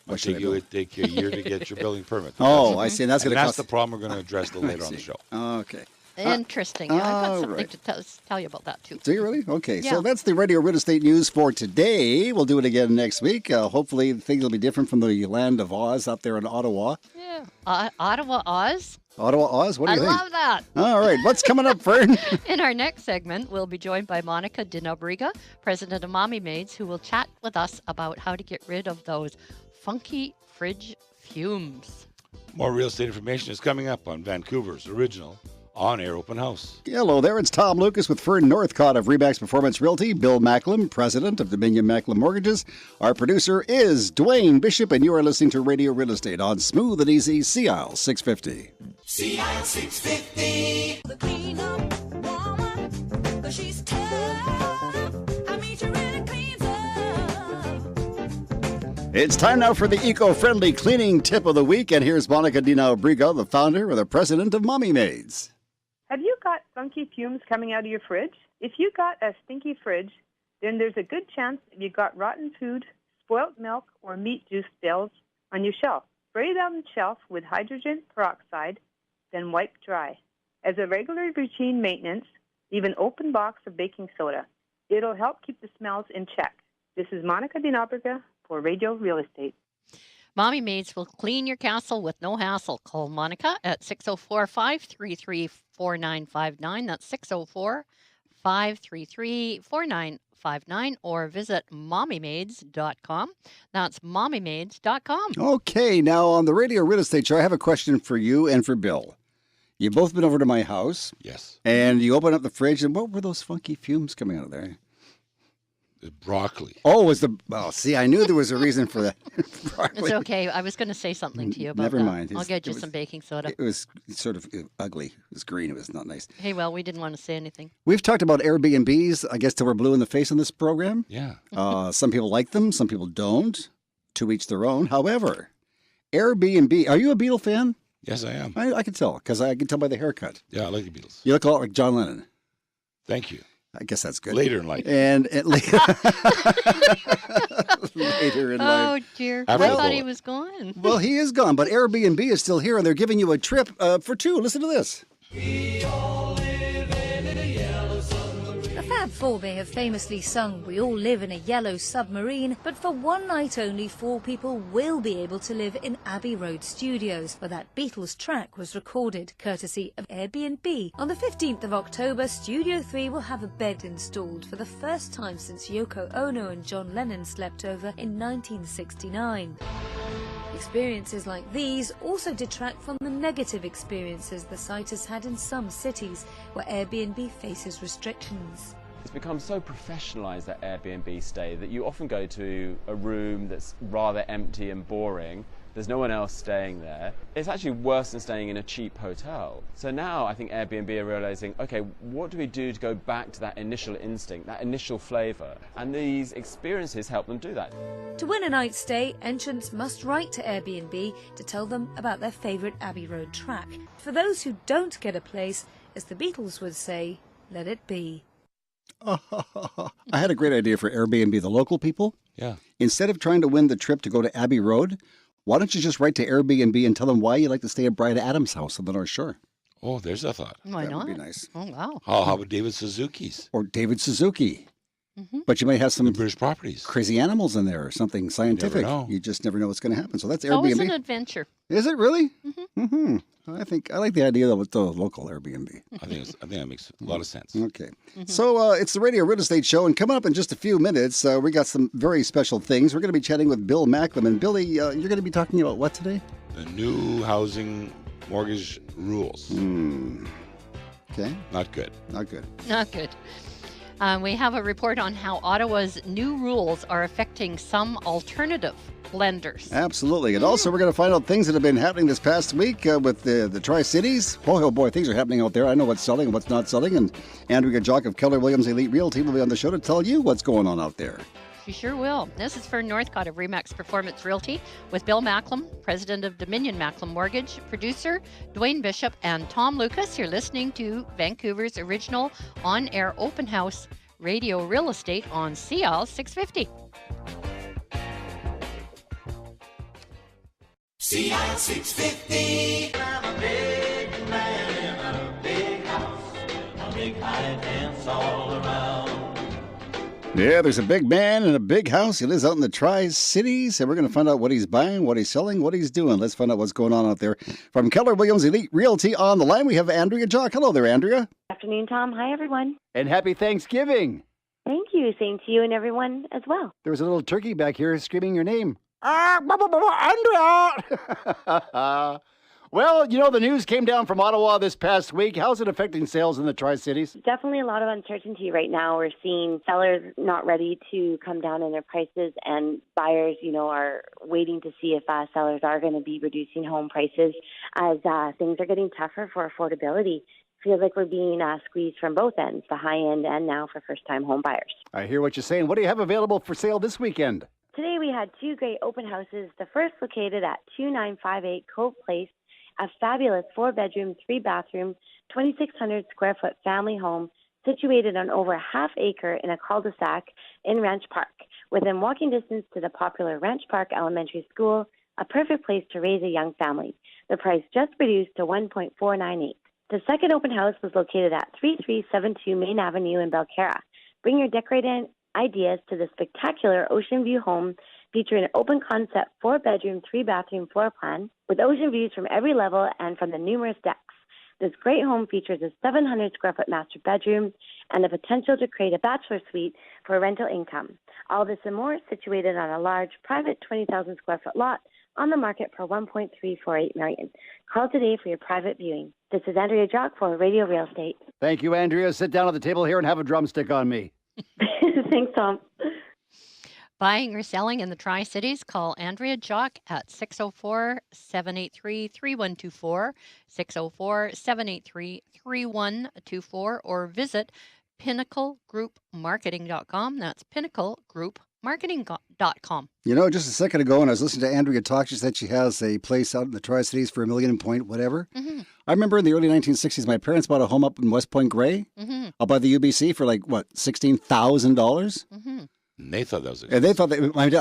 It take you a year to get your building permit. Oh, I see. And that's going to cost. That's the problem we're going to address later on the show. Okay. Interesting. I've got something to tell you about that, too. Do you really? Okay. Yeah. So that's the Radio Real Estate News for today. We'll do it again next week. Hopefully things will be different from the land of Oz out there in Ottawa. Yeah. Ottawa, Oz? Ottawa, Oz? What do you think? I love that. All right. What's coming up, Fern? In our next segment, we'll be joined by Monica Dinabriga, president of Mommy Maids, who will chat with us about how to get rid of those funky fridge fumes. More real estate information is coming up on Vancouver's original on-air open house. Hello there. It's Tom Lucas with Fern Northcott of Remax Performance Realty, Bill Macklem, president of Dominion Macklem Mortgages. Our producer is Dwayne Bishop, and you are listening to Radio Real Estate on Smooth and Easy CIL 650. CIL 650. The cleanup woman, 'cause she's tough. I mean, she really cleans up. It's time now for the eco-friendly cleaning tip of the week, and here's Monica Dinabriga, the founder or the president of Mommy Maids. Have you got funky fumes coming out of your fridge? If you got a stinky fridge, then there's a good chance that you got rotten food, spoiled milk, or meat juice spills on your shelf. Spray down the shelf with hydrogen peroxide, then wipe dry. As a regular routine maintenance, leave an open box of baking soda. It'll help keep the smells in check. This is Monica Dinabriga for Radio Real Estate. Mommy Maids will clean your castle with no hassle. Call Monica at 604-533-4959. That's 604-533-4959. Or visit mommymaids.com. That's mommymaids.com. Okay, now on the Radio Real Estate Show, I have a question for you and for Bill. You've both been over to my house. Yes. And you open up the fridge, and what were those funky fumes coming out of there? The broccoli. Oh, see, I knew there was a reason for that. It's okay. I was going to say something to you about Never that. mind. I'll get you some baking soda. It was sort of ugly. It was green. It was not nice. Hey, well, we didn't want to say anything. We've talked about Airbnbs, I guess, till we're blue in the face on this program. Yeah. Some people like them. Some people don't. To each their own. However, Airbnb, are you a Beatle fan? Yes, I am. I can tell, because I can tell by the haircut. Yeah, I like the Beatles. You look a lot like John Lennon. Thank you. I guess that's good. Later in life. And later in life. Oh, dear. After I the thought bullet. he was gone. Well, he is gone, but Airbnb is still here, and they're giving you a trip for two. Listen to this. The Fab Four may have famously sung, "We all live in a yellow submarine," but for one night only, four people will be able to live in Abbey Road Studios, where that Beatles track was recorded, courtesy of Airbnb. On the 15th of October, Studio 3 will have a bed installed for the first time since Yoko Ono and John Lennon slept over in 1969. Experiences like these also detract from the negative experiences the site has had in some cities where Airbnb faces restrictions. It's become so professionalised, that Airbnb stay, that you often go to a room that's rather empty and boring. There's no one else staying there. It's actually worse than staying in a cheap hotel. So now I think Airbnb are realising, okay, what do we do to go back to that initial instinct, that initial flavour? And these experiences help them do that. To win a night's stay, entrants must write to Airbnb to tell them about their favourite Abbey Road track. For those who don't get a place, as the Beatles would say, let it be. I had a great idea for Airbnb, the local people. Yeah. Instead of trying to win the trip to go to Abbey Road, why don't you just write to Airbnb and tell them why you like to stay at Bryan Adams' house on the North Shore? Oh, there's a thought. Why That not? would be nice. Oh, wow. How about David Suzuki's? Or David Suzuki. Mm-hmm. But you might have some British properties. crazy animals in there or something scientific. know. You just never know what's going to happen. So that's It's always an Airbnb. adventure. Is it really? Mm-hmm. Mm-hmm. I like the idea of the local Airbnb. I think that makes a lot of sense. Okay. So it's the Radio Real Estate Show, and coming up in just a few minutes, we got some very special things. We're going to be chatting with Bill Macklem. And Billy, you're going to be talking about what today? The new housing mortgage rules. Okay. Not good. Not good. Not good. We have a report on how Ottawa's new rules are affecting some alternative lenders. Absolutely. And also, we're going to find out things that have been happening this past week with the Tri-Cities. Boy, oh boy, things are happening out there. I know what's selling and what's not selling. And Andrea Jock of Keller Williams Elite Realty will be on the show to tell you what's going on out there. She sure will. This is Fern Northcott of Remax Performance Realty with Bill Macklem, president of Dominion Macklem Mortgage, producer Dwayne Bishop, and Tom Lucas. You're listening to Vancouver's original on-air open house Radio Real Estate on CL 650. CL 650. I'm a big man in a big house, a big high fence all around. Yeah, there's a big man in a big house. He lives out in the Tri-Cities, and we're going to find out what he's buying, what he's selling, what he's doing. Let's find out what's going on out there. From Keller Williams Elite Realty on the line, we have Andrea Jock. Hello there, Andrea. Good afternoon, Tom. Hi, everyone. And happy Thanksgiving. Thank you. Same to you and everyone as well. There was a little turkey back here screaming your name. Andrea! Well, you know, the news came down from Ottawa this past week. How's it affecting sales in the Tri-Cities? Definitely a lot of uncertainty right now. We're seeing sellers not ready to come down in their prices, and buyers, are waiting to see if sellers are going to be reducing home prices as things are getting tougher for affordability. Feels like we're being squeezed from both ends, the high end and now for first-time home buyers. I hear what you're saying. What do you have available for sale this weekend? Today we had two great open houses. The first located at 2958 Cove Place, a fabulous 4-bedroom, 3-bathroom, 2,600 square foot family home situated on over a half acre in a cul-de-sac in Ranch Park, within walking distance to the popular Ranch Park Elementary School, a perfect place to raise a young family. The price just reduced to $1.498. The second open house was located at 3372 Main Avenue in Belcarra. Bring your decorating ideas to the spectacular Ocean View home, featuring an open concept 4-bedroom, 3-bathroom floor plan with ocean views from every level and from the numerous decks. This great home features a 700 square foot master bedroom and the potential to create a bachelor suite for rental income. All this and more situated on a large private 20,000 square foot lot on the market for $1.348 million. Call today for your private viewing. This is Andrea Jock for Radio Real Estate. Thank you, Andrea. Sit down at the table here and have a drumstick on me. Thanks, Tom. Buying or selling in the Tri-Cities, call Andrea Jock at 604-783-3124, 604-783-3124, or visit pinnaclegroupmarketing.com. That's pinnaclegroupmarketing.com. Just a second ago when I was listening to Andrea talk, she said she has a place out in the Tri-Cities for $1 million point whatever. Mm-hmm. I remember in the early 1960s, my parents bought a home up in West Point Grey, up by the UBC for $16,000? Mm-hmm. And they thought that was and they thought,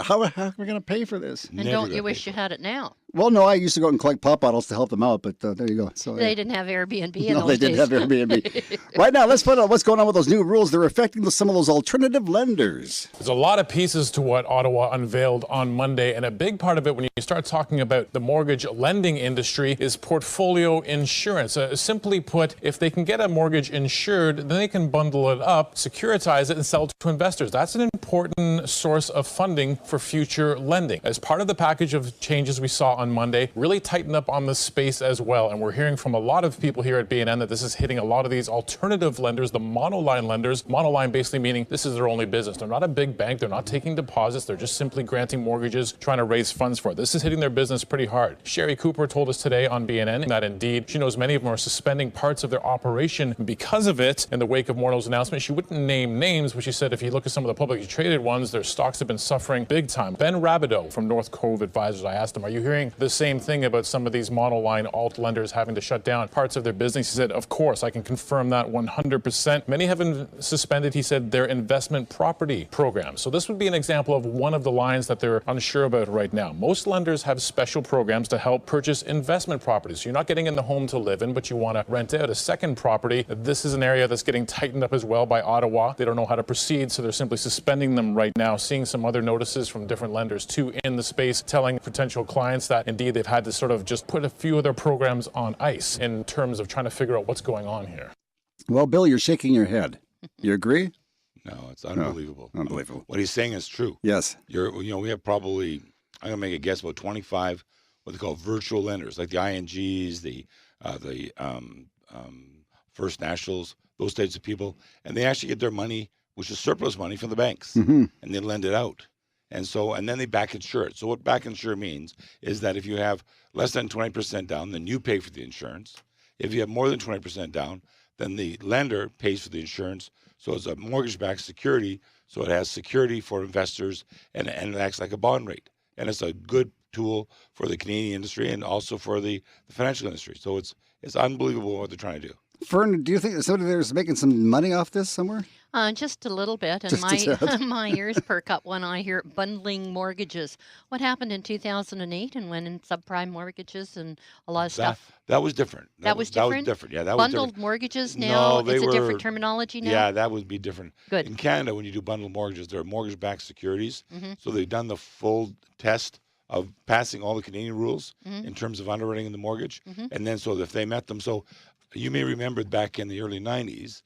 how are we going to pay for this? And don't you wish you had it now? Well, no, I used to go out and collect pop bottles to help them out, but there you go. So they didn't have Airbnb in no, those they didn't have Airbnb. Right now, let's find out what's going on with those new rules. They're affecting some of those alternative lenders. There's a lot of pieces to what Ottawa unveiled on Monday, and a big part of it, when you start talking about the mortgage lending industry, is portfolio insurance. Simply put, if they can get a mortgage insured, then they can bundle it up, securitize it, and sell it to investors. That's an important source of funding for future lending. As part of the package of changes we saw on Monday, really tighten up on the space as well. And we're hearing from a lot of people here at BNN that this is hitting a lot of these alternative lenders, the monoline lenders. Monoline basically meaning this is their only business. They're not a big bank. They're not taking deposits. They're just simply granting mortgages, trying to raise funds for it. This is hitting their business pretty hard. Sherry Cooper told us today on BNN that indeed she knows many of them are suspending parts of their operation because of it. In the wake of Morneau's announcement, she wouldn't name names, but she said if you look at some of the publicly traded ones, their stocks have been suffering big time. Ben Rabideau from North Cove Advisors, I asked him, are you hearing the same thing about some of these monoline alt lenders having to shut down parts of their business? He said, of course, I can confirm that 100%. Many have been suspended, he said, their investment property programs. So this would be an example of one of the lines that they're unsure about right now. Most lenders have special programs to help purchase investment properties. So you're not getting in the home to live in, but you want to rent out a second property. This is an area that's getting tightened up as well by Ottawa. They don't know how to proceed, so they're simply suspending them right now. Seeing some other notices from different lenders too in the space, telling potential clients that indeed they've had to sort of just put a few of their programs on ice in terms of trying to figure out what's going on here. Well, Bill, you're shaking your head. You agree? No, it's unbelievable. No, unbelievable. What he's saying is true. Yes. We have probably, I'm going to make a guess, about 25 what they call virtual lenders, like the INGs, the First Nationals, those types of people, and they actually get their money, which is surplus money, from the banks, Mhm. and they lend it out. And then they back insure it. So what back insure means is that if you have less than 20% down, then you pay for the insurance. If you have more than 20% down, then the lender pays for the insurance. So it's a mortgage-backed security. So it has security for investors, and it acts like a bond rate. And it's a good tool for the Canadian industry and also for the financial industry. So it's unbelievable what they're trying to do. Fern, do you think somebody there's making some money off this somewhere? Just a little bit, and Just a tad. my ears perk up when I hear bundling mortgages. What happened in 2008 and when in subprime mortgages and a lot of stuff? That was different. That was That was different? different. Yeah, that was Bundled different. mortgages now, No, they it's a were different terminology now? Yeah, that would be different. Good. In Canada, when you do bundled mortgages, there are mortgage-backed securities. Mhm. So they've done the full test of passing all the Canadian rules Mhm. in terms of underwriting the mortgage, Mhm. and then so if they met them, so you may remember back in the early '90s,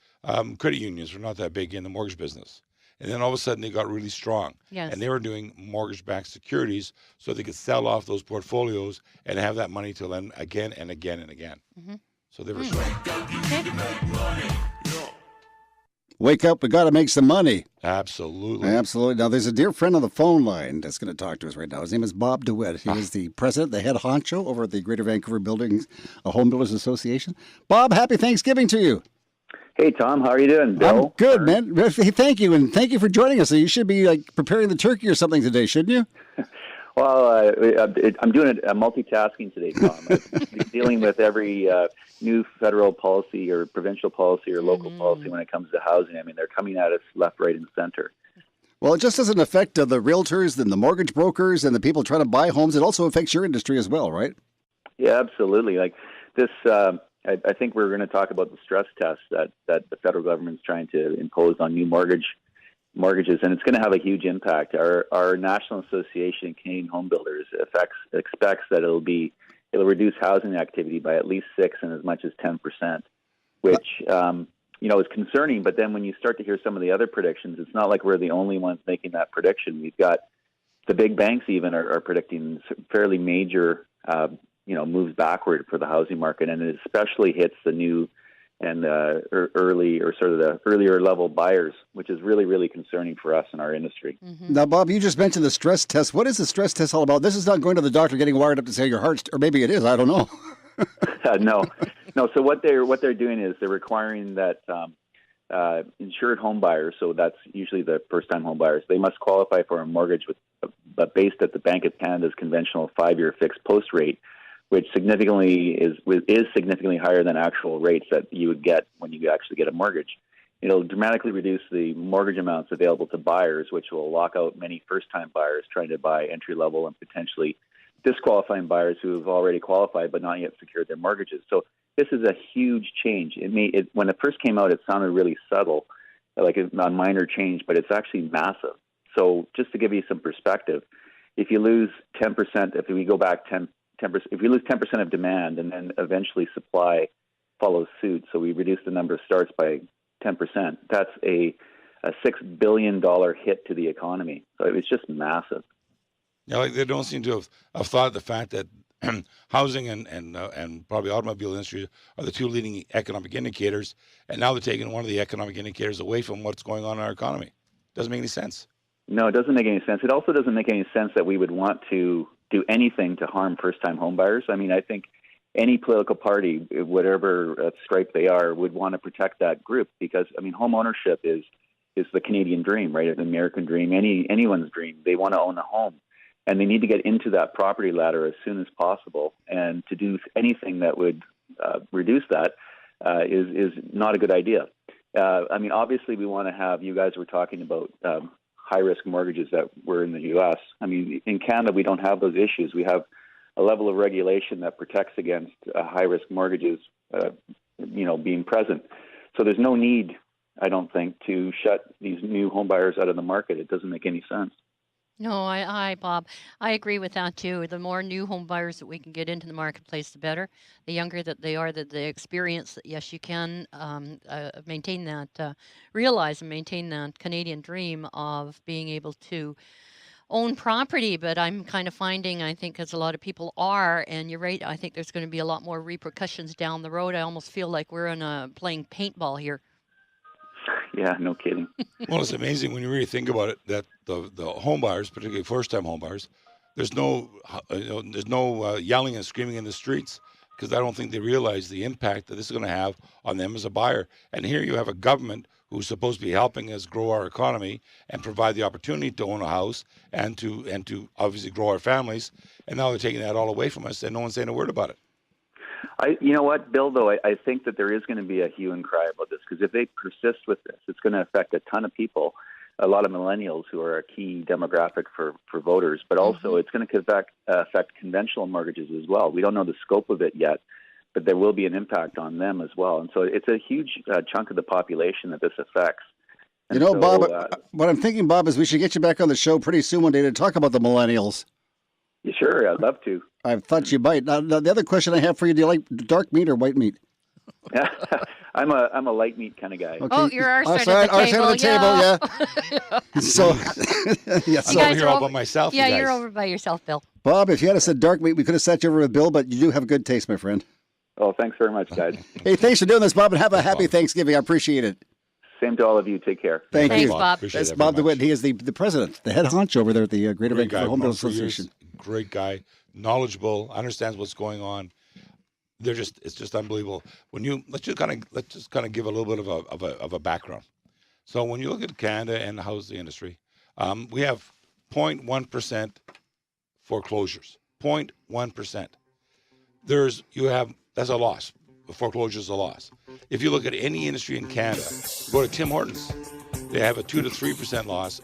credit unions were not that big in the mortgage business. And then all of a sudden they got really strong. Yes. And they were doing mortgage-backed securities so they could sell off those portfolios and have that money to lend again and again and again. Mhm. So they were strong. Wake up, we got to make some money. Absolutely. Absolutely. Now, there's a dear friend on the phone line that's going to talk to us right now. His name is Bob DeWitt. He is the president, the head honcho over at the Greater Vancouver Buildings, Home Builders Association. Bob, happy Thanksgiving to you. Hey, Tom. How are you doing, Bill? I'm good, man. Hey, thank you, and thank you for joining us. So you should be like preparing the turkey or something today, shouldn't you? Well, I'm doing multitasking today, Tom. I'm dealing with every new federal policy or provincial policy or local policy when it comes to housing. I mean, they're coming at us left, right, and center. Well, it just doesn't affect the realtors and the mortgage brokers and the people trying to buy homes. It also affects your industry as well, right? Yeah, absolutely. Like this, I think we're going to talk about the stress test that the federal government's trying to impose on new mortgages, and it's going to have a huge impact. Our National Association of Canadian Home Builders expects that it'll reduce housing activity by at least 6 and as much as 10%, which is concerning. But then when you start to hear some of the other predictions, it's not like we're the only ones making that prediction. We've got the big banks even are predicting fairly major moves backward for the housing market, and it especially hits the new and early or sort of the earlier level buyers, which is really, really concerning for us in our industry. Mm-hmm. Now, Bob, you just mentioned the stress test. What is the stress test all about? This is not going to the doctor getting wired up to say your heart's, or maybe it is. I don't know. No. So what they're doing is they're requiring that insured home buyers, so that's usually the first-time home buyers, they must qualify for a mortgage but based at the Bank of Canada's conventional 5-year fixed post rate, which significantly is significantly higher than actual rates that you would get when you actually get a mortgage. It'll dramatically reduce the mortgage amounts available to buyers, which will lock out many first-time buyers trying to buy entry-level and potentially disqualifying buyers who have already qualified but not yet secured their mortgages. So this is a huge change. When it first came out, it sounded really subtle, like a minor change, but it's actually massive. So just to give you some perspective, if you lose 10%, if we go back 10%, if we lose 10% of demand and then eventually supply follows suit, so we reduce the number of starts by 10%, that's a $6 billion hit to the economy. So it's just massive. Yeah, like they don't seem to have thought of the fact that housing and probably automobile industry are the two leading economic indicators, and now they're taking one of the economic indicators away from what's going on in our economy. Doesn't make any sense. No, it doesn't make any sense. It also doesn't make any sense that we would want to do anything to harm first-time homebuyers. I mean, I think any political party, whatever stripe they are, would want to protect that group because, I mean, home ownership is the Canadian dream, right? The American dream, anyone's dream. They want to own a home, and they need to get into that property ladder as soon as possible. And to do anything that would reduce that is not a good idea. I mean, obviously, we want to have. You guys were talking about high-risk mortgages that were in the U.S. I mean, in Canada, we don't have those issues. We have a level of regulation that protects against high-risk mortgages, being present. So there's no need, I don't think, to shut these new home buyers out of the market. It doesn't make any sense. No, Bob, I agree with that too. The more new home buyers that we can get into the marketplace, the better. The younger that they are, that they experience that, yes, you can maintain that, realize and maintain that Canadian dream of being able to own property, but I'm kind of finding, I think, as a lot of people are, and you're right, I think there's going to be a lot more repercussions down the road. I almost feel like we're playing paintball here. Yeah, no kidding. Well, it's amazing when you really think about it that the home buyers, particularly first-time home buyers, there's no yelling and screaming in the streets because I don't think they realize the impact that this is going to have on them as a buyer. And here you have a government who's supposed to be helping us grow our economy and provide the opportunity to own a house and to obviously grow our families. And now they're taking that all away from us, and no one's saying a word about it. You know what, Bill, though, I think that there is going to be a hue and cry about this, because if they persist with this, it's going to affect a ton of people, a lot of millennials who are a key demographic for voters, but also it's going to affect conventional mortgages as well. We don't know the scope of it yet, but there will be an impact on them as well. And so it's a huge chunk of the population that this affects. And Bob, what I'm thinking, Bob, is we should get you back on the show pretty soon one day to talk about the millennials. Yeah, sure, I'd love to. I thought you might. Now, the other question I have for you, do you like dark meat or white meat? I'm a light meat kind of guy. Okay. Oh, you're our side of the table, yeah. So, I'm here all by myself. Yeah, you're over by yourself, Bill. Bob, if you had said dark meat, we could have set you over with Bill, but you do have good taste, my friend. Oh, thanks very much, guys. Hey, thanks for doing this, Bob, and have a happy Thanksgiving. I appreciate it. Same to all of you. Take care. Thanks, you. Bob. That's Bob DeWitt. He is the president, the head honcho over there at the Greater Vancouver Home Builders Association. Great guy, knowledgeable, understands what's going on. It's just unbelievable. Let's just kind of give a little bit of a background. So when you look at Canada and the housing industry, we have 0.1% foreclosures. 0.1%. That's a loss. Foreclosure is a loss. If you look at any industry in Canada, go to Tim Hortons, they have a 2 to 3% loss.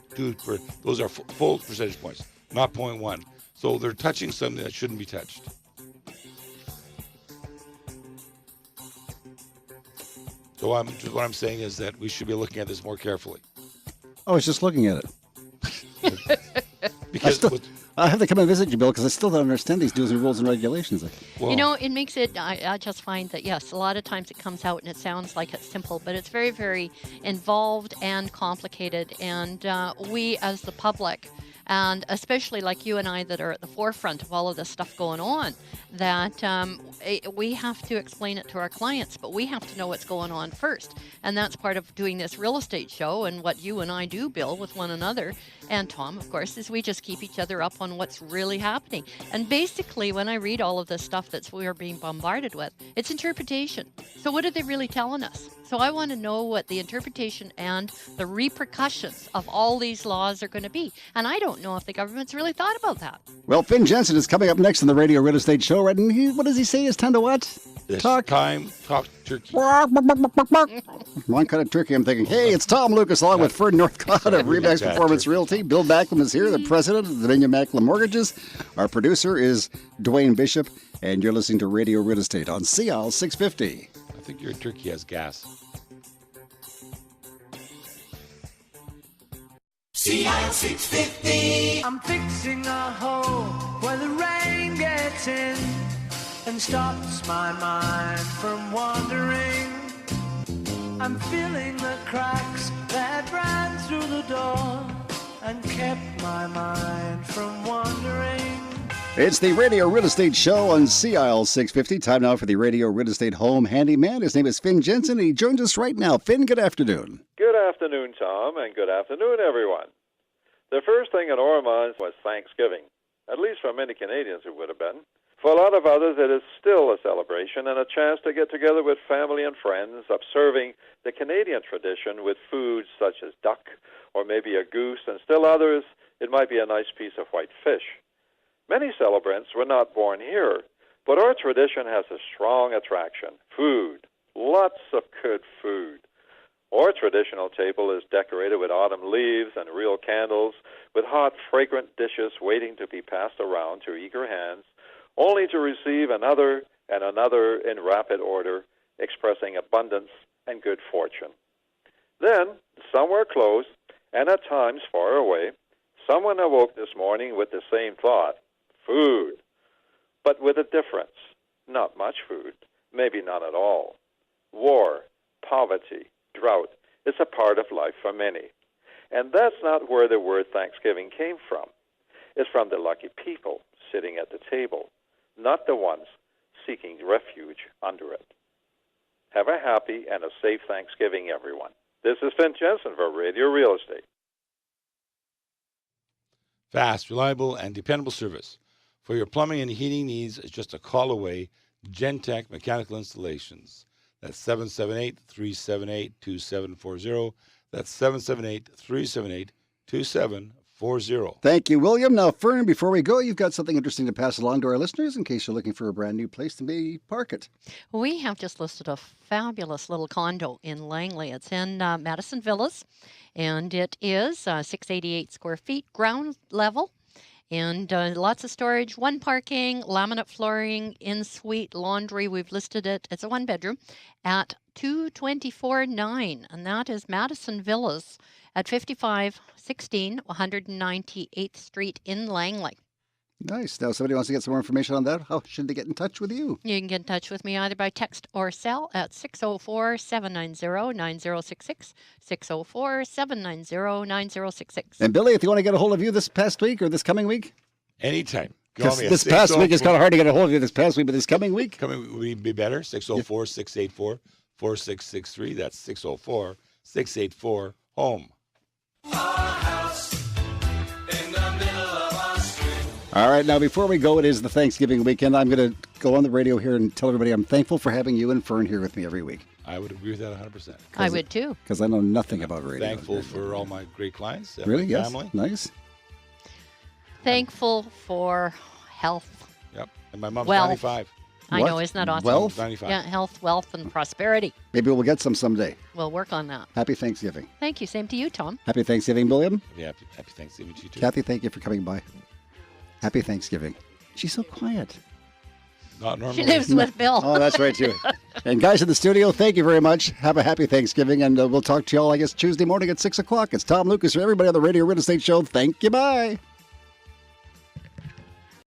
Those are full percentage points, not 0.1. So they're touching something that shouldn't be touched. So what I'm saying is that we should be looking at this more carefully. I was just looking at it. Because I have to come and visit you, Bill, because I still don't understand these dues and rules and regulations. Well, it makes it, I just find that, yes, a lot of times it comes out and it sounds like it's simple, but it's very, very involved and complicated. And we, as the public, and especially like you and I that are at the forefront of all of this stuff going on, that we have to explain it to our clients, but we have to know what's going on first. And that's part of doing this real estate show, and what you and I do, Bill, with one another, and Tom, of course, is we just keep each other up on what's really happening. And basically, when I read all of this stuff that we are being bombarded with, it's interpretation. So what are they really telling us? So I want to know what the interpretation and the repercussions of all these laws are going to be. And I don't know if the government's really thought about that. Well, Finn Jensen is coming up next on the Radio Real Estate Show. Right? And what does he say? It's time to what? Talk turkey. One kind of turkey. I'm thinking, hey, it's Tom Lucas along with Ferd Northcott of Remax Performance Realty. Bill Macklem is here, the president of Dominion Macklem Mortgages. Our producer is Dwayne Bishop, and you're listening to Radio Real Estate on CL 650. I think your turkey has gas. CL 650. I'm fixing a hole where the rain gets in and stops my mind from wandering. I'm filling the cracks that ran through the door and kept my mind from wandering. It's the Radio Real Estate Show on CL 650. Time now for the Radio Real Estate Home Handyman. His name is Finn Jensen, and he joins us right now. Finn, good afternoon. Good afternoon, Tom, and good afternoon, everyone. The first thing in our minds was Thanksgiving, at least for many Canadians it would have been. For a lot of others, it is still a celebration and a chance to get together with family and friends, observing the Canadian tradition with foods such as duck or maybe a goose, and still others, it might be a nice piece of white fish. Many celebrants were not born here, but our tradition has a strong attraction: food, lots of good food. Our traditional table is decorated with autumn leaves and real candles, with hot, fragrant dishes waiting to be passed around to eager hands, only to receive another and another in rapid order, expressing abundance and good fortune. Then, somewhere close, and at times far away, someone awoke this morning with the same thought: food. But with a difference. Not much food, maybe none at all. War, poverty, drought is a part of life for many. And that's not where the word Thanksgiving came from. is from the lucky people sitting at the table, not the ones seeking refuge under it. Have a happy and a safe Thanksgiving, everyone. This is Finn Jensen for Radio Real Estate. Fast, reliable, and dependable service. For your plumbing and heating needs, it's just a call away. Gentech Mechanical Installations. That's 778-378-2740. That's 778-378-2740. Thank you, William. Now, Fern, before we go, you've got something interesting to pass along to our listeners in case you're looking for a brand new place to maybe park it. We have just listed a fabulous little condo in Langley. It's in Madison Villas, and it is 688 square feet, ground level. And lots of storage, one parking, laminate flooring, in-suite laundry. We've listed it. It's a one-bedroom at $224,900, and that is Madison Villas at 5516 198th Street in Langley. Nice. Now, if somebody wants to get some more information on that, how should they get in touch with you? You can get in touch with me either by text or cell at 604-790-9066, 604-790-9066. And Billy, if you want to get a hold of you this past week or this coming week? Anytime. This past week is kind of hard to get a hold of you this past week, but this coming week? Coming week would be better. 604-684-4663. That's 604-684-HOME. All right, now before we go, it is the Thanksgiving weekend. I'm going to go on the radio here and tell everybody I'm thankful for having you and Fern here with me every week. I would agree with that 100%. I would too. Because I know nothing about radio. Thankful for all my great clients, really? my Yes. family. Nice. Thankful for health. Yep. And my mom's Wealth. 95. I know, isn't that awesome? Wealth? 95. Yeah, health, wealth, and prosperity. Maybe we'll get some someday. We'll work on that. Happy Thanksgiving. Thank you. Same to you, Tom. Happy Thanksgiving, William. Yeah, happy Thanksgiving to you too. Kathy, thank you for coming by. Happy Thanksgiving. She's so quiet. Not normally. She lives with Bill. Oh, that's right, too. And guys in the studio, thank you very much. Have a happy Thanksgiving, and we'll talk to you all, I guess, Tuesday morning at 6 o'clock. It's Tom Lucas for everybody on the Radio Real Estate Show. Thank you. Bye.